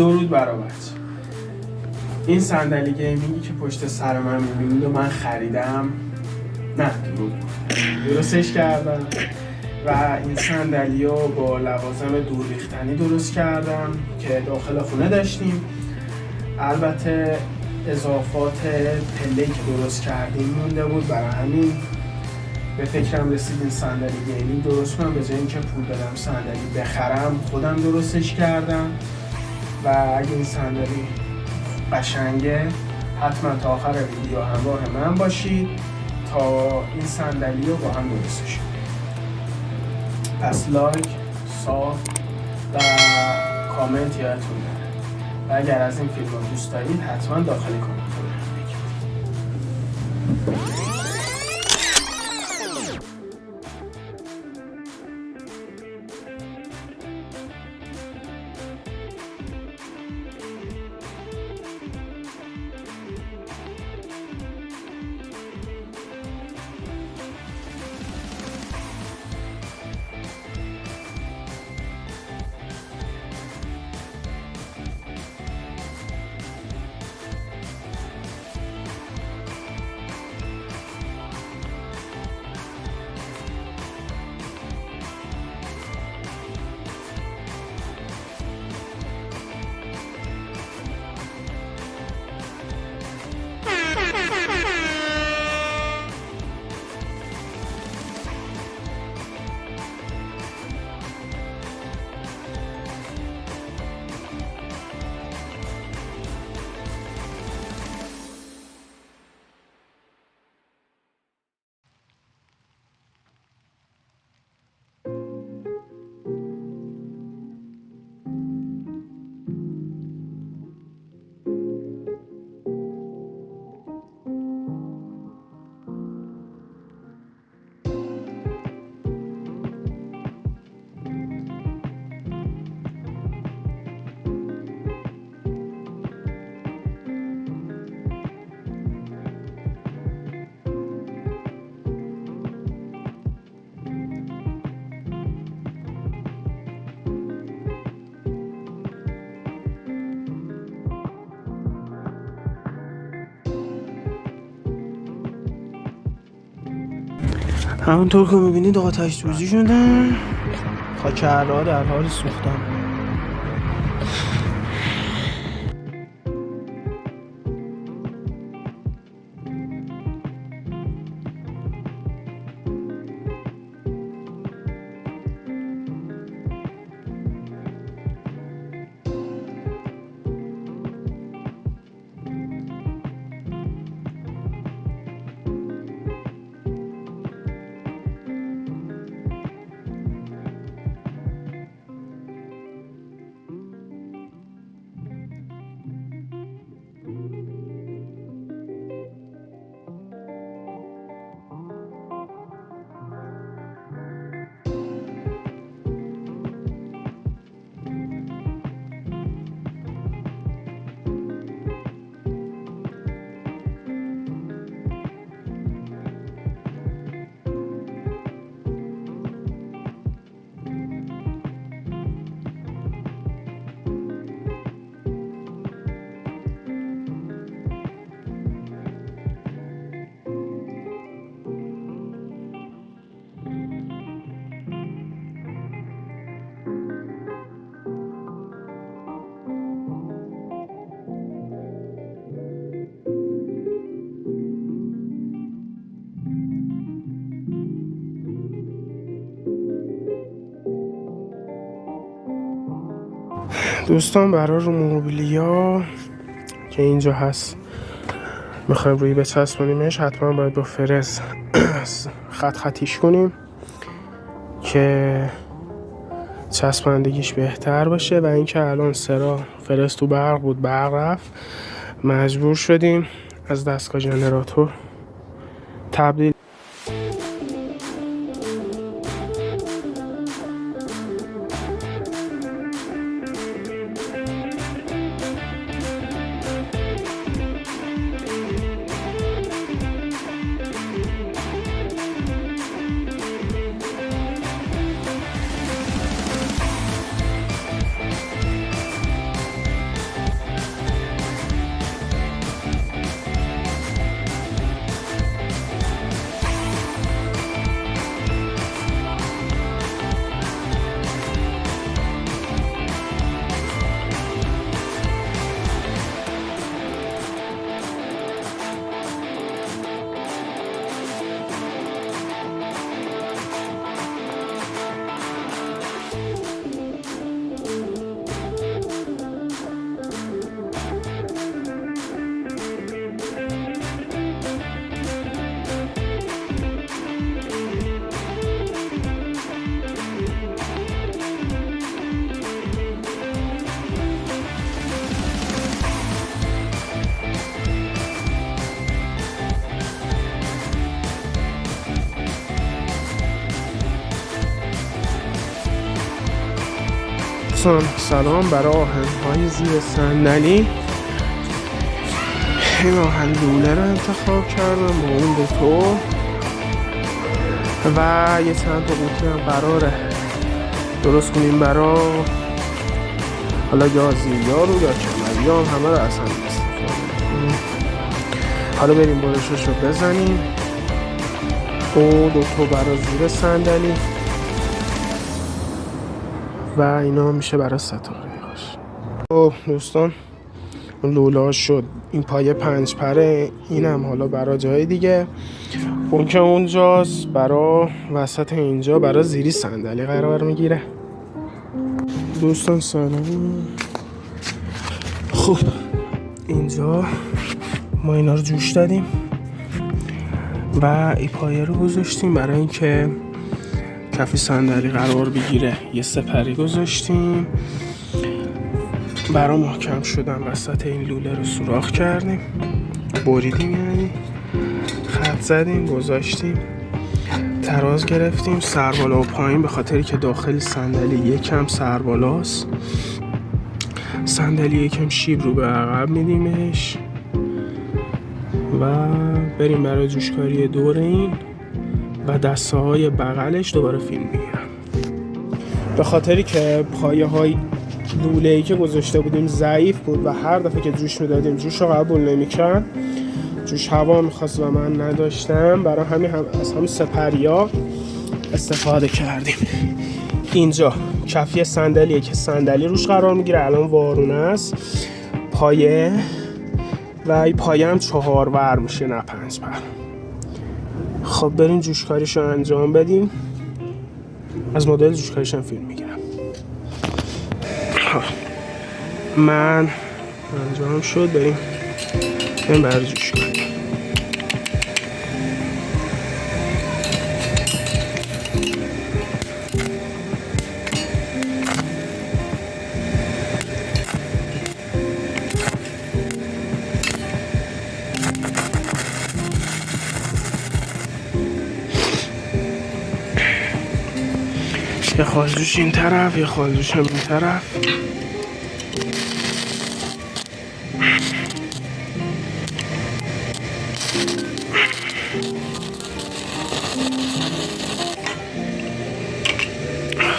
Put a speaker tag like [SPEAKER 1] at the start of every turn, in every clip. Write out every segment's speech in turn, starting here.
[SPEAKER 1] درود برای بچه. این صندلی گیمینگی که پشت سر من میبینید و من خریدم، نه درستش کردم و این صندلی رو با لوازم دور ریختنی درست کردم که داخل خونه داشتیم. البته اضافات پله‌ای که درست کردیم مونده بود، برای همین به فکرم رسید این صندلی گیمینگ درست کنم. به جای اینکه پول بدم صندلی بخرم خودم درستش کردم و اگه این صندلی قشنگه حتما تا آخر ویدیو همراه من باشید تا این صندلی رو با هم درستش کنیم. پس لایک، ساب و کامنت یادتون نره و اگر از این فیلم رو دوست دارید حتما داخل کامنت رو بگید. همونطور که میبینید آتش سوزی شده، خاکرها در حال سوختن. دوستان برای رو موبیلیا که اینجا هست میخوایم روی بچسبونیمش، حتما باید با فرز خطیش کنیم که چسبندگیش بهتر باشه. و اینکه الان سرا فرز تو برق بود، برق رفت، مجبور شدیم از دستگاه جنراتور تبدیل دوستان سلام. برای آهن‌های زیر صندلی این آهن لوله رو انتخاب کردم با اون دوتا و یه چند تا قوطی هم قراره درست کنیم برای حالا یا زیریا رو یا کمریا هم همه رو اصلا استفاده کنیم. حالا بریم برشش رو بزنیم و دوتا برای زیر صندلی و اینا میشه برای ستاره هاش. خب دوستان لوله شد. این پایه 5 پره، اینم حالا برای جای دیگه، اون که اونجاست برای وسط اینجا برای زیری صندلی قرار میگیره. دوستان سلام. خب اینجا ما اینا رو جوش دادیم و این پایه رو گذاشتیم برای اینکه کف صندلی قرار بگیره. یه سپری گذاشتیم برای محکم شدن وسط این لوله رو سوراخ کردیم، بریدیم، یعنی خط زدیم، گذاشتیم، تراز گرفتیم سربالا و پایین، به خاطری که داخل صندلی یکم سربالاست، صندلی یکم شیب رو به عقب میدیمش و بریم برای جوشکاری دور این و دسته های بغلش دوباره فیلم میگیرم. به خاطری که پایه های لوله‌ای که گذاشته بودیم ضعیف بود و هر دفعه که جوش میدادیم جوش رو قبول نمی‌کرد، جوش هوا می‌خواست و من نداشتم، برای همین از همین سپریا استفاده کردیم. اینجا کفی صندلیه که صندلی روش قرار میگیره، الان وارونه است پایه و این پایه هم 4 ور میشه نه 5 پر. خب بریم جوشکاریش رو انجام بدیم. از مدل جوشکاریش هم فیلم میگیرم. من انجام شد. بریم برای جوشکاری. یه خالجوش این طرف، یه خالجوش هم این طرف.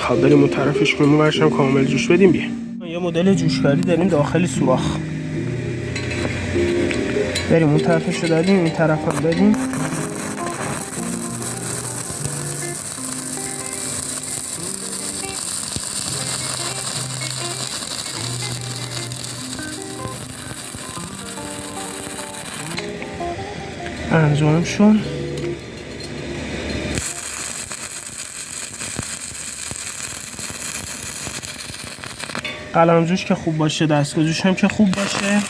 [SPEAKER 1] خب بریم اون طرفش کنیم و هم کامل جوش بدیم. بیا یه مدل جوشکاری داریم داخلی سوراخ. بریم اون طرفش رو دادیم، این طرف هم دادیم. انجام شد. قلم جوش که خوب باشه، دستگاه جوش هم که خوب باشه.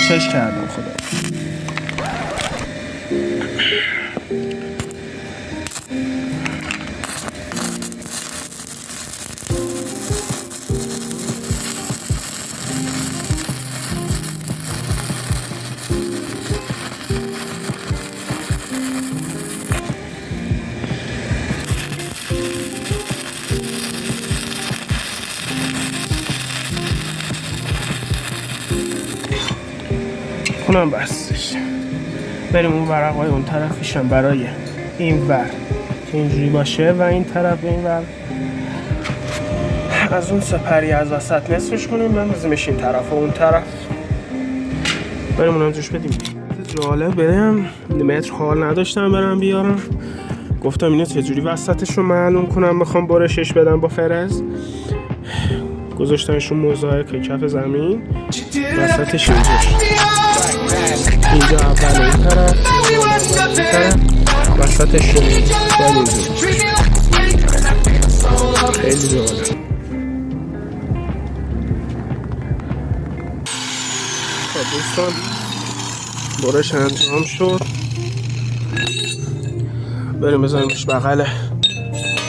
[SPEAKER 1] چش کردم خدا. اونم بستش. بریم اون ورقای اون طرفش هم برای این ور که اینجوری باشه و این طرف این ور از اون سپری از وسط نصفش کنیم بندازیمش این طرف و اون طرف. بریم اونم جوش بدیم. جالب بریم متر حال نداشتم برم بیارم، گفتم اینو چجوری وسطش رو معلوم کنم بخوام برشش بدم با فرز. گذاشتنشون موزاییک کف زمین، وسطش اینجا اول این طرف، وسطش رو خیلی جالب. خب دوستان برش انجام شد. بریم بزنیمش بغل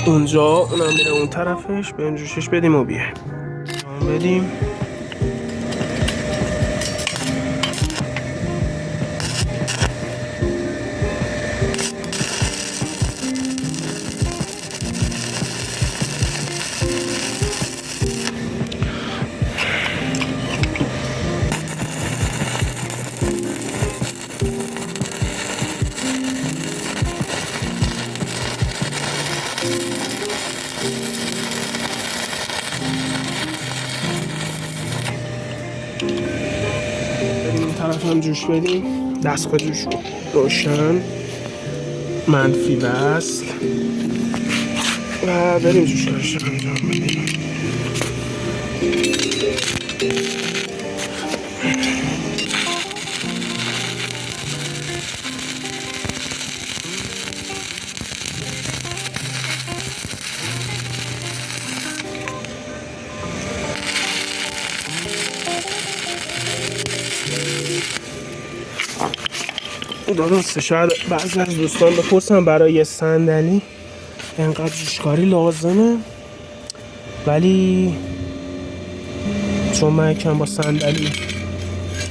[SPEAKER 1] اونجا، اونم میره اون طرفش، بریم جوشش بدیم و بیایم بدیم. طرف هم جوش بدیم. دستگاه جوش روشن، منفی وصل و بریم جوشکاریش انجام بدیم. درسته، شاید بعضی از دوستان بپرسن برای یه صندلی اینقدر جوشکاری لازمه، ولی چون من یکم با صندلی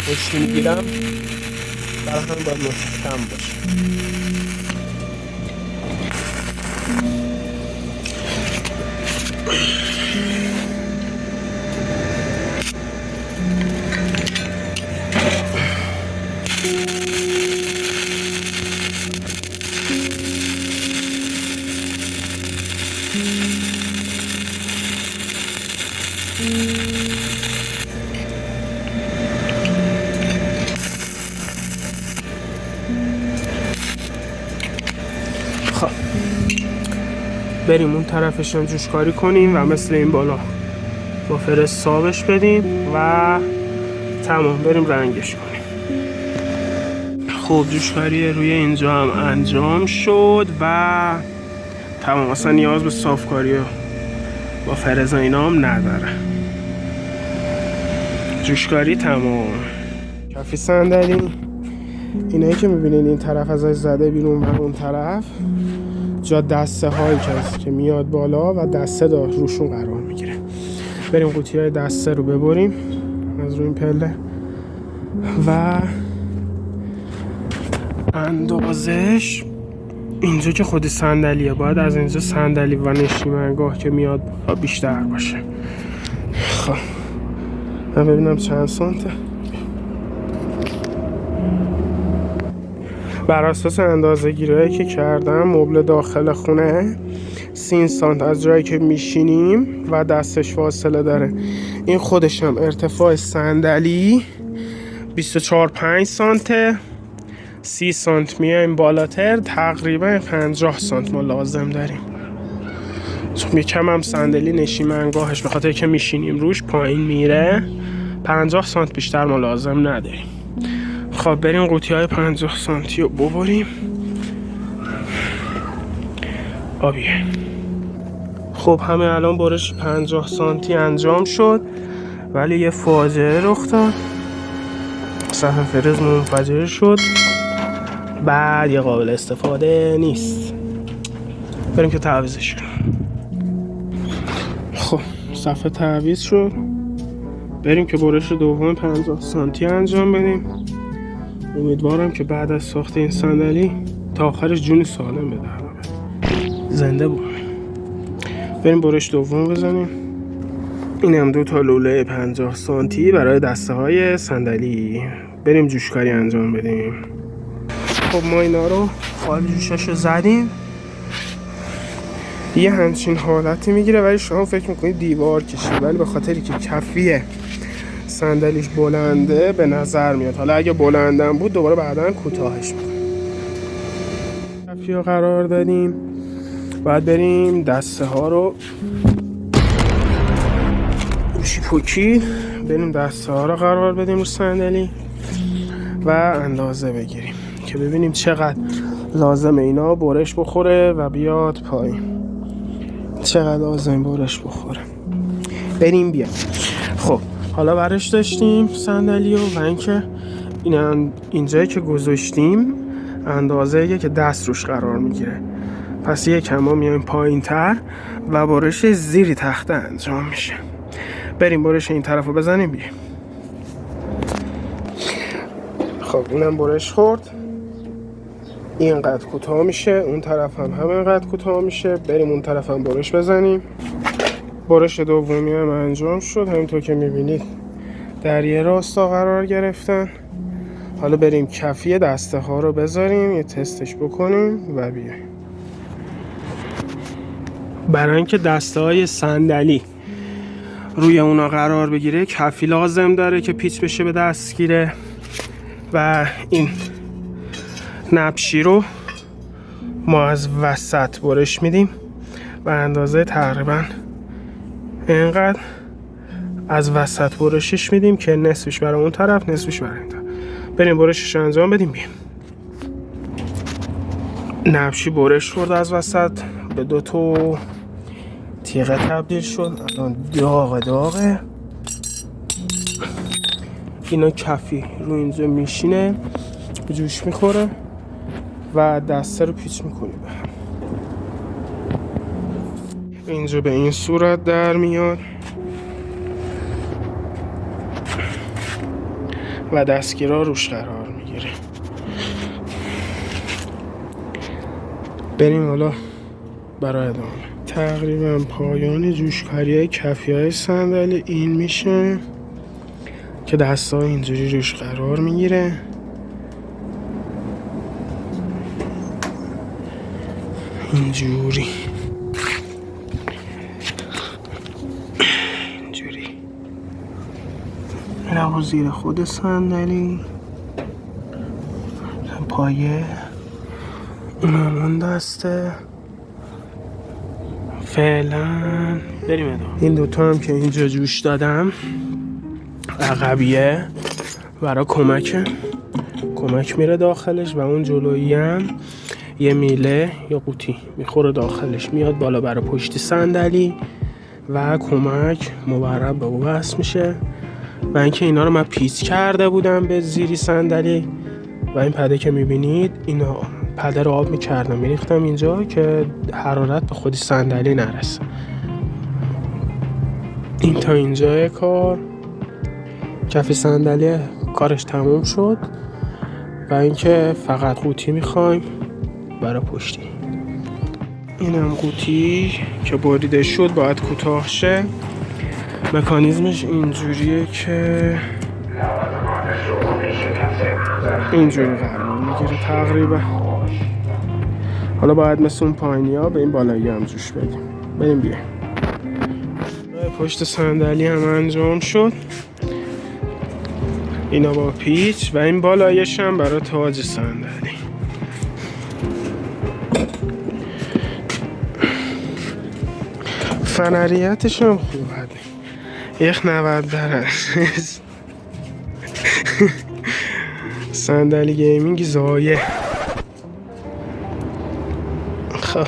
[SPEAKER 1] خوش میگیرم برای هم باید محکم باشه. خب بریم اون طرفشون جوشکاری کنیم و مثل این بالا با فرست سابش بدیم و تمام بریم رنگش کنیم. خب جوشکاری روی اینجا هم انجام شد و تمام، اصلا نیاز به صافکاری با فرز اینا هم نداره. جوشکاری تمام. کفی صندلی اینایی که میبینین این طرف ازش زده بیرون و اون طرف جا دسته هایی که میاد بالا و دسته روشون قرار میگیره. بریم قوطی های دسته رو ببریم از روی این پله و اندازش اینجا که خودی صندلیه، باید از اینجا صندلی و نشیمنگاه که میاد بالا بیشتر باشه. خب من ببینم چند سانته. بر اساس اندازه گیری که کردم مبل داخل خونه 30 سانت از جایی که میشینیم و دستش فاصله داره. این خودش هم ارتفاع صندلی 24-5 سانته. 30 سانت میایم بالاتر، تقریبا 50 سانت ما لازم داریم. چون یکم هم صندلی نشیمنگاهش به خاطر که میشینیم روش پایین میره، 50 سانت بیشتر ما لازم نداریم. خب بریم قوطی های 50 سانتی رو ببریم. آبیه. خب همه الان برش 50 سانتی انجام شد، ولی یه فاجعه رخ داد. صفحه فرز منفجر شد، بعد یه قابل استفاده نیست. بریم که تعویضش کنیم. خب صفحه تعویض شد، بریم که برش دوم 50 سانتی انجام بدیم. امیدوارم که بعد از ساخت این صندلی تا آخرش جون سالم به در زنده بود. بریم برش دوم بزنیم. این هم 2 تا لوله 50 سانتی برای دسته های صندلی. بریم جوشکاری انجام بدیم. خب ما اینا رو خال جوشش رو زدیم، یه همچین حالتی میگیره، ولی شما فکر میکنید دیوار کشید، ولی به خاطری که کفیه صندلیش بلنده به نظر میاد. حالا اگه بلندم بود دوباره بعداً کوتاهش میکنم. کفی رو قرار دادیم، باید بریم دسته ها رو گوشی پوکی بریم دسته ها رو قرار بدیم رو صندلی و اندازه بگیریم که ببینیم چقدر لازمه اینا برش بخوره و بیاد پایین. چقدر لازم برش بخوره. بریم بیام. خب حالا برش داشتیم صندلی و اینکه اینجایی که گذاشتیم اندازه‌ایه که دست روش قرار میگیره. پس یکم ما میایم پایین تر و برش زیری تخته انجام میشه. بریم برش این طرف رو بزنیم بیایم. خب اینم برش خورد، اینقدر کوتاه میشه، اون طرف هم همینقدر کوتاه میشه. بریم اون طرف هم برش بزنیم. برش دومی هم انجام شد، همینطور که میبینید در یه راستا قرار گرفتن. حالا بریم کفی دسته ها رو بذاریم، یه تستش بکنیم و بیایم. برای اینکه دسته های صندلی روی اونا قرار بگیره کفی لازم داره که پیچ بشه به دستگیره و این نبشی رو ما از وسط برش میدیم و اندازه تقریبا اینقدر از وسط برشش میدیم که نصفش برای اون طرف نصفش برای این طرف. بریم برشش رو انجام بدیم. بیم نبشی برش خورد از وسط به 2 تا تیغه تبدیل شد. الان داغه. اینا کفی رو اینجا میشینه، به جوش میخوره و دسته رو پیچ میکنیم. اینجا به این صورت در میاد و دستگیرها روش قرار میگیره. بریم حالا برای ادامه. تقریبا پایان جوشکاری کفی های صندلی این میشه که دسته ها اینجوری روش قرار میگیره. اینجوری میره زیر خود صندلی. پایه اون دسته. فعلا بریم ادامه. این دوتا هم که اینجا جوش دادم عقبیه برای کمک میره داخلش و اون جلویی هم یه میله یا قوطی میخوره داخلش، میاد بالا برای پشت صندلی و کمک مورب به اون وصل میشه. و اینکه اینا رو من پیچ کرده بودم به زیری صندلی و این پده که میبینید اینا پده رو آب میکردم میریختم اینجا که حرارت به خودی صندلی نرسه. این تا اینجای کار کف صندلی کارش تموم شد و اینکه فقط قوطی میخوایم برای پشتی. اینم قوطی که بریده شد باید کوتاه شه. مکانیزمش اینجوریه که اینجوری قرار میگیره تقریبا. حالا باید مثل اون پایینی ها به این بالایی هم جوش بدیم. بریم بیایم. پشت صندلی هم انجام شد. اینا با پیچ و این بالایش هم برای تاج صندلی. فنریتش هم خوبه. 1.90 درصد صندلی گیمینگ زایه. خب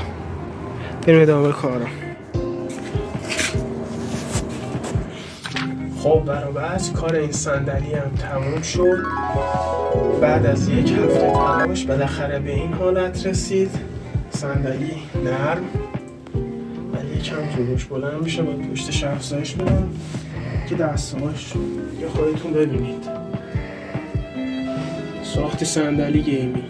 [SPEAKER 1] بریم ادامه کارم. خب برابر کار این صندلی هم تموم شد. بعد از 1 هفته تلاش بالاخره به این حالت رسید. صندلی نرم ولی یکم جلوش بلند میشه. باید پشتش افزایش بدم که دستهاش یه خودتون ببینید. ساخت صندلی گیمینگ.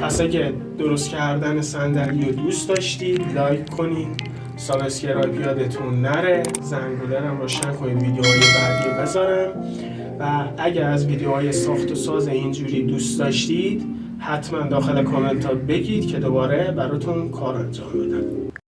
[SPEAKER 1] پس اگه درست کردن صندلی رو دوست داشتید لایک کنید، سابسکرایب یادتون نره، زنگوله رو روشن کنید ویدیوهای بعدی رو بذارم و اگه از ویدیوهای ساخت و ساز اینجوری دوست داشتید حتما داخل کامنت ها بگید که دوباره براتون کار انجام بدم.